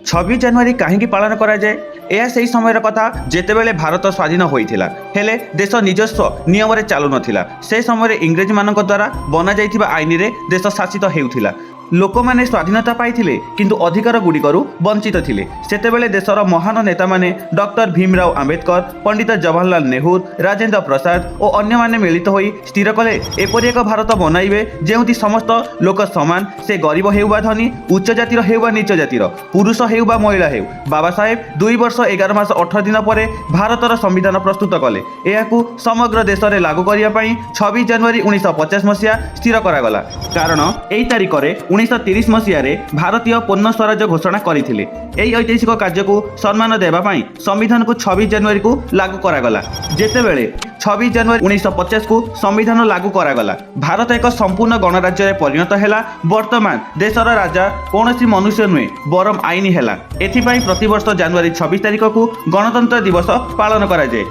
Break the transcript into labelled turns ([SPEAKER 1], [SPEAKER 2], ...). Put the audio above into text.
[SPEAKER 1] 26 ଜାନୁଆରୀ କାହିଁକି ପାଳନ କରାଯାଏ? ଏହା ସେହି ସମୟର କଥା ଯେତେବେଳେ ଭାରତ ସ୍ୱାଧୀନ ହୋଇଥିଲା, ହେଲେ ଦେଶ ନିଜସ୍ୱ ନିୟମରେ ଚାଲୁନଥିଲା। ସେ ସମୟରେ ଇଂରେଜମାନଙ୍କ ଦ୍ୱାରା ବନାଯାଇଥିବା ଆଇନରେ ଦେଶ ଶାସିତ ହେଉଥିଲା। ଲୋକମାନେ ସ୍ୱାଧୀନତା ପାଇଥିଲେ କିନ୍ତୁ ଅଧିକାର ଗୁଡ଼ିକରୁ ବଞ୍ଚିତ ଥିଲେ। ସେତେବେଳେ ଦେଶର ମହାନ ନେତାମାନେ ଡକ୍ଟର ଭୀମରାଓ ଆମ୍ବେଦକର, ପଣ୍ଡିତ ଜବାହରଲାଲ ନେହେରୁ, ରାଜେନ୍ଦ୍ର ପ୍ରସାଦ ଓ ଅନ୍ୟମାନେ ମିଳିତ ହୋଇ ସ୍ଥିର କଲେ ଏପରି ଏକ ଭାରତ ବନାଇବେ ଯେଉଁଠି ସମସ୍ତ ଲୋକ ସମାନ, ସେ ଗରିବ ହେଉ ବା ଧନୀ, ଉଚ୍ଚ ଜାତିର ହେଉ ବା ନିଚ ଜାତିର, ପୁରୁଷ ହେଉ ବା ମହିଳା ହେଉ। ବାବା ସାହେବ 2 ବର୍ଷ 11 ମାସ 18 ଦିନ ପରେ ଭାରତର ସମ୍ବିଧାନ ପ୍ରସ୍ତୁତ କଲେ। ଏହାକୁ ସମଗ୍ର ଦେଶରେ ଲାଗୁ କରିବା ପାଇଁ 26 ଜାନୁଆରୀ 1950 ମସିହା ସ୍ଥିର କରାଗଲା। କାରଣ ଏହି ତାରିଖରେ 1930 ମସିହାରେ ଭାରତୀୟ ପୂର୍ଣ୍ଣ ସ୍ୱରାଜ୍ୟ ଘୋଷଣା କରିଥିଲେ। ଏହି ଐତିହାସିକ କାର୍ଯ୍ୟକୁ ସମ୍ମାନ ଦେବା ପାଇଁ ସମ୍ବିଧାନକୁ 26 ଜାନୁଆରୀକୁ ଲାଗୁ କରାଗଲା। ଯେତେବେଳେ 26 ଜାନୁଆରୀ 1950କୁ ସମ୍ବିଧାନ ଲାଗୁ କରାଗଲା, ଭାରତ ଏକ ସମ୍ପୂର୍ଣ୍ଣ ଗଣରାଜ୍ୟରେ ପରିଣତ ହେଲା। ବର୍ତ୍ତମାନ ଦେଶର ରାଜା କୌଣସି ମନୁଷ୍ୟ ନୁହେଁ ବରଂ ଆଇନ ହେଲା। ଏଥିପାଇଁ ପ୍ରତିବର୍ଷ ଜାନୁଆରୀ 26 ତାରିଖକୁ ଗଣତନ୍ତ୍ର ଦିବସ ପାଳନ କରାଯାଏ।